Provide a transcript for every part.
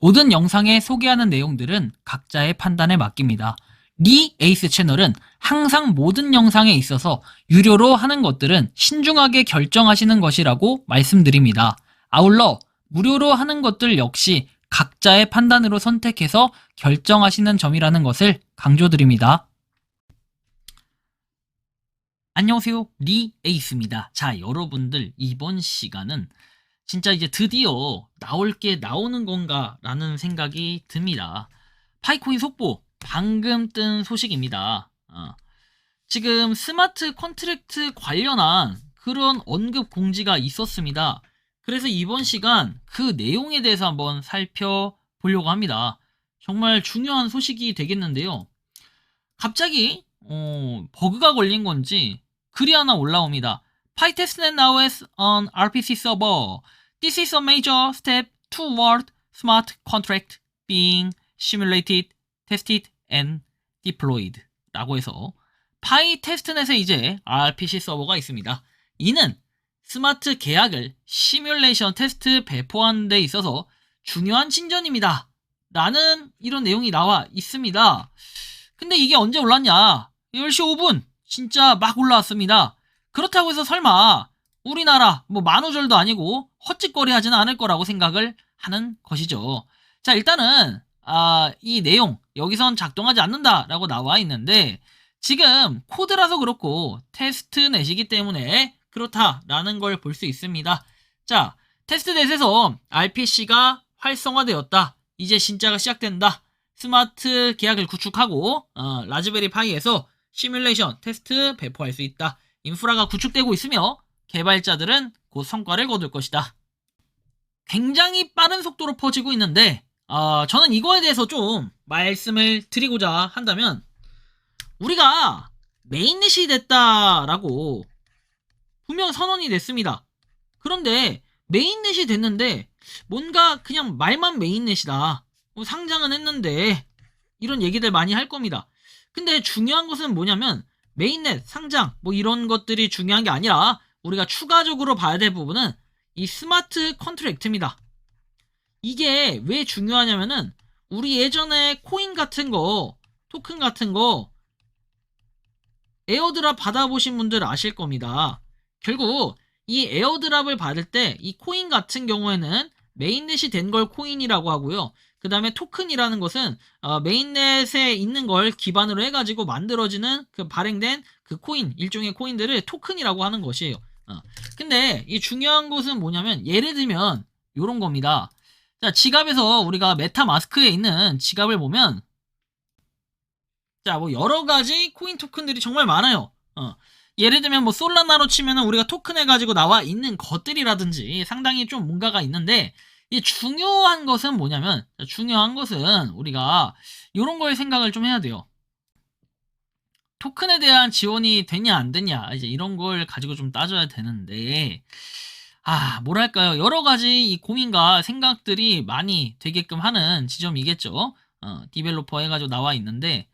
모든 영상에 소개하는 내용들은 각자의 판단에 맡깁니다. 리 에이스 채널은 항상 모든 영상에 있어서 유료로 하는 것들은 신중하게 결정하시는 것이라고 말씀드립니다. 아울러 무료로 하는 것들 역시 각자의 판단으로 선택해서 결정하시는 점이라는 것을 강조드립니다. 안녕하세요, 리 에이스입니다. 자, 여러분들 이번 시간은 진짜 이제 드디어 나올 게 나오는 건가 라는 생각이 듭니다. 파이코인 속보 방금 뜬 소식입니다. 지금 스마트 컨트랙트 관련한 그런 언급 공지가 있었습니다. 그래서 이번 시간 그 내용에 대해서 한번 살펴보려고 합니다. 정말 중요한 소식이 되겠는데요. 갑자기 버그가 걸린 건지 글이 하나 올라옵니다. PyTestnet now has an RPC server. This is a major step toward smart contract being simulated, tested, and deployed. 라고 해서 PyTest넷에 이제 RPC 서버가 있습니다. 이는 스마트 계약을 시뮬레이션 테스트 배포하는 데 있어서 중요한 진전입니다. 라는 이런 내용이 나와 있습니다. 근데 이게 언제 올랐냐? 10시 5분 진짜 막 올라왔습니다. 그렇다고 해서 설마 우리나라 뭐 만우절도 아니고 헛짓거리 하지는 않을 거라고 생각을 하는 것이죠. 자, 일단은 이 내용 여기선 작동하지 않는다라고 나와 있는데 지금 코드라서 그렇고 테스트넷이기 때문에 그렇다라는 걸 볼 수 있습니다. 자, 테스트넷에서 RPC가 활성화되었다. 이제 진짜가 시작된다. 스마트 계약을 구축하고 라즈베리 파이에서 시뮬레이션 테스트 배포할 수 있다. 인프라가 구축되고 있으며 개발자들은 곧 성과를 거둘 것이다. 굉장히 빠른 속도로 퍼지고 있는데 저는 이거에 대해서 좀 말씀을 드리고자 한다면 우리가 메인넷이 됐다라고 분명 선언이 됐습니다. 그런데 메인넷이 됐는데 뭔가 그냥 말만 메인넷이다. 상장은 했는데 이런 얘기들 많이 할 겁니다. 근데 중요한 것은 뭐냐면 메인넷, 상장 뭐 이런 것들이 중요한 게 아니라 우리가 추가적으로 봐야 될 부분은 이 스마트 컨트랙트입니다. 이게 왜 중요하냐면은 우리 예전에 코인 같은 거, 토큰 같은 거 에어드랍 받아보신 분들 아실 겁니다. 결국 이 에어드랍을 받을 때 이 코인 같은 경우에는 메인넷이 된 걸 코인이라고 하고요. 그 다음에 토큰이라는 것은 메인넷에 있는 걸 기반으로 해가지고 만들어지는 그 발행된 그 코인, 일종의 코인들을 토큰이라고 하는 것이에요. 근데 이 중요한 것은 뭐냐면 예를 들면 요런 겁니다. 자, 지갑에서 우리가 메타마스크에 있는 지갑을 보면 자, 뭐 여러 가지 코인 토큰들이 정말 많아요. 예를 들면 뭐 솔라나로 치면은 우리가 토큰 해가지고 나와 있는 것들이라든지 상당히 좀 뭔가가 있는데 이 중요한 것은 뭐냐면 중요한 것은 우리가 이런 걸 생각을 좀 해야 돼요. 토큰에 대한 지원이 되냐 안 되냐 이제 이런 걸 가지고 좀 따져야 되는데 뭐랄까요, 여러 가지 이 고민과 생각들이 많이 되게끔 하는 지점이겠죠. 디벨로퍼 해가지고 나와 있는데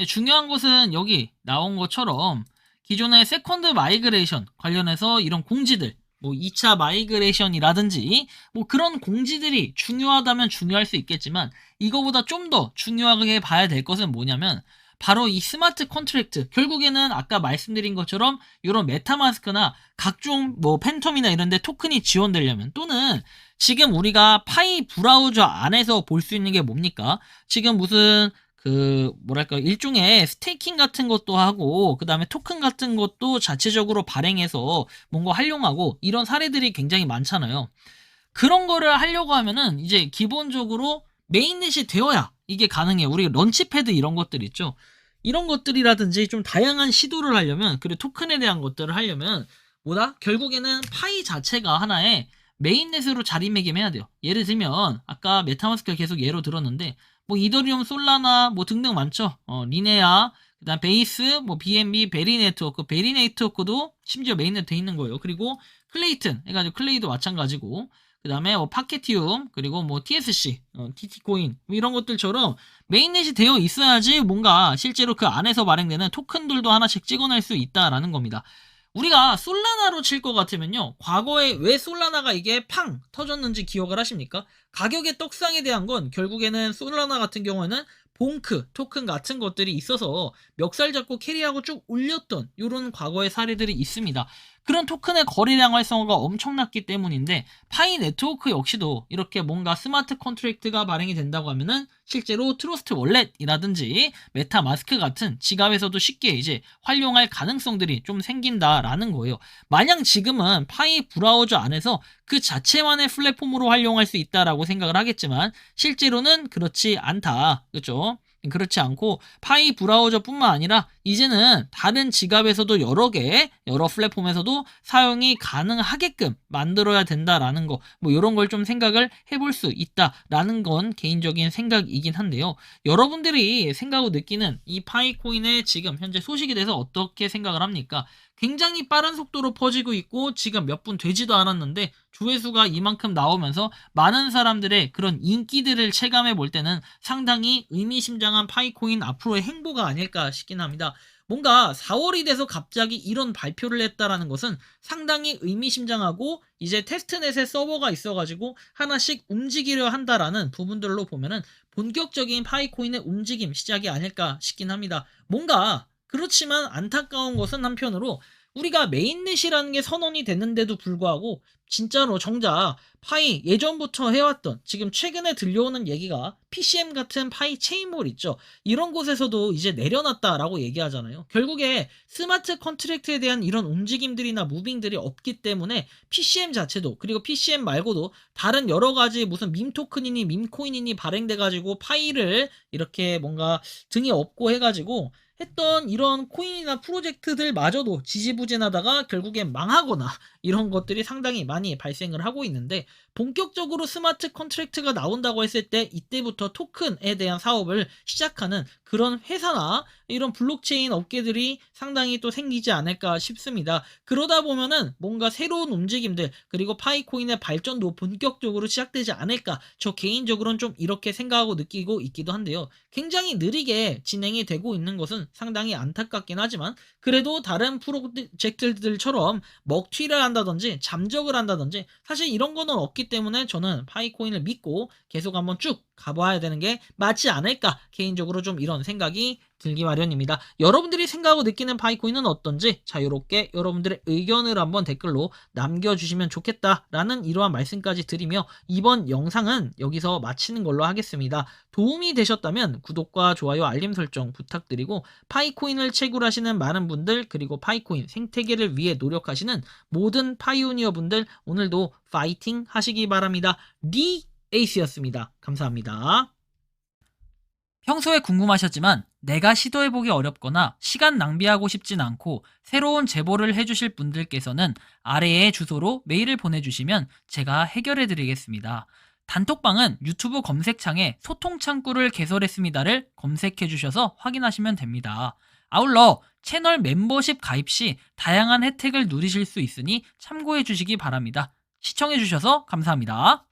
중요한 것은 여기 나온 것처럼 기존의 세컨드 마이그레이션 관련해서 이런 공지들 뭐 2차 마이그레이션이라든지 뭐 그런 공지들이 중요하다면 중요할 수 있겠지만 이거보다 좀 더 중요하게 봐야 될 것은 뭐냐면 바로 이 스마트 컨트랙트, 결국에는 아까 말씀드린 것처럼 이런 메타마스크나 각종 뭐 팬텀이나 이런 데 토큰이 지원되려면 또는 지금 우리가 파이 브라우저 안에서 볼 수 있는 게 뭡니까? 지금 무슨 뭐랄까 일종의 스테이킹 같은 것도 하고 그 다음에 토큰 같은 것도 자체적으로 발행해서 뭔가 활용하고 이런 사례들이 굉장히 많잖아요. 그런 거를 하려고 하면은 이제 기본적으로 메인넷이 되어야 이게 가능해요. 우리 런치패드 이런 것들 있죠. 이런 것들이라든지 좀 다양한 시도를 하려면, 그리고 토큰에 대한 것들을 하려면 결국에는 파이 자체가 하나의 메인넷으로 자리매김해야 돼요. 예를 들면 아까 메타마스크 계속 예로 들었는데 뭐 이더리움, 솔라나 뭐 등등 많죠. 리네아, 그다음 베이스, 뭐 BNB, 베리 네트워크, 베리 네트워크도 심지어 메인넷 돼 있는 거예요. 그리고 클레이튼 해가지고 클레이도 마찬가지고, 그다음에 뭐 파케티움, 그리고 뭐 TSC, TT코인 뭐 이런 것들처럼 메인넷이 되어 있어야지 뭔가 실제로 그 안에서 발행되는 토큰들도 하나씩 찍어낼 수 있다라는 겁니다. 우리가 솔라나로 칠 것 같으면요. 과거에 왜 솔라나가 이게 팡 터졌는지 기억을 하십니까? 가격의 떡상에 대한 건 결국에는 솔라나 같은 경우에는 봉크, 토큰 같은 것들이 있어서 멱살 잡고 캐리하고 쭉 올렸던 이런 과거의 사례들이 있습니다. 그런 토큰의 거래량 활성화가 엄청났기 때문인데 파이 네트워크 역시도 이렇게 뭔가 스마트 컨트랙트가 발행이 된다고 하면은 실제로 트러스트 월렛이라든지 메타마스크 같은 지갑에서도 쉽게 이제 활용할 가능성들이 좀 생긴다라는 거예요. 마냥 지금은 파이 브라우저 안에서 그 자체만의 플랫폼으로 활용할 수 있다라고 생각을 하겠지만 실제로는 그렇지 않다. 그렇죠? 그렇지 않고 파이 브라우저뿐만 아니라 이제는 다른 지갑에서도 여러 플랫폼에서도 사용이 가능하게끔 만들어야 된다라는 거, 뭐 이런 걸 좀 생각을 해볼 수 있다라는 건 개인적인 생각이긴 한데요. 여러분들이 생각하고 느끼는 이 파이코인의 지금 현재 소식에 대해서 어떻게 생각을 합니까? 굉장히 빠른 속도로 퍼지고 있고 지금 몇 분 되지도 않았는데 조회수가 이만큼 나오면서 많은 사람들의 그런 인기들을 체감해 볼 때는 상당히 의미심장한 파이코인 앞으로의 행보가 아닐까 싶긴 합니다. 뭔가 4월이 돼서 갑자기 이런 발표를 했다라는 것은 상당히 의미심장하고 이제 테스트넷에 서버가 있어가지고 하나씩 움직이려 한다라는 부분들로 보면은 본격적인 파이코인의 움직임 시작이 아닐까 싶긴 합니다. 뭔가 그렇지만 안타까운 것은 한편으로 우리가 메인넷이라는 게 선언이 됐는데도 불구하고 진짜로 정작 파이 예전부터 해왔던 지금 최근에 들려오는 얘기가 PCM 같은 파이 체인몰 있죠. 이런 곳에서도 이제 내려놨다라고 얘기하잖아요. 결국에 스마트 컨트랙트에 대한 이런 움직임들이나 무빙들이 없기 때문에 PCM 자체도 그리고 PCM 말고도 다른 여러 가지 무슨 밈 토큰이니 밈 코인이니 발행돼가지고 파이를 이렇게 뭔가 등에 업고 해가지고 했던 이런 코인이나 프로젝트들마저도 지지부진하다가 결국엔 망하거나 이런 것들이 상당히 많이 발생을 하고 있는데 본격적으로 스마트 컨트랙트가 나온다고 했을 때 이때부터 토큰에 대한 사업을 시작하는 그런 회사나 이런 블록체인 업계들이 상당히 또 생기지 않을까 싶습니다. 그러다 보면은 뭔가 새로운 움직임들 그리고 파이코인의 발전도 본격적으로 시작되지 않을까 저 개인적으로는 좀 이렇게 생각하고 느끼고 있기도 한데요. 굉장히 느리게 진행이 되고 있는 것은 상당히 안타깝긴 하지만 그래도 다른 프로젝트들처럼 먹튀를 한다든지 잠적을 한다든지 사실 이런 거는 없기 때문에 저는 파이코인을 믿고 계속 한번 쭉 가봐야 되는 게 맞지 않을까 개인적으로 좀 이런 생각이 들기 마련입니다. 여러분들이 생각하고 느끼는 파이코인은 어떤지 자유롭게 여러분들의 의견을 한번 댓글로 남겨주시면 좋겠다라는 이러한 말씀까지 드리며 이번 영상은 여기서 마치는 걸로 하겠습니다. 도움이 되셨다면 구독과 좋아요 알림 설정 부탁드리고 파이코인을 채굴하시는 많은 분들 그리고 파이코인 생태계를 위해 노력하시는 모든 파이오니어 분들 오늘도 파이팅 하시기 바랍니다. 리 에이스였습니다. 감사합니다. 평소에 궁금하셨지만 내가 시도해보기 어렵거나 시간 낭비하고 싶진 않고 새로운 제보를 해주실 분들께서는 아래의 주소로 메일을 보내주시면 제가 해결해드리겠습니다. 단톡방은 유튜브 검색창에 소통창구를 개설했습니다를 검색해주셔서 확인하시면 됩니다. 아울러 채널 멤버십 가입 시 다양한 혜택을 누리실 수 있으니 참고해주시기 바랍니다. 시청해주셔서 감사합니다.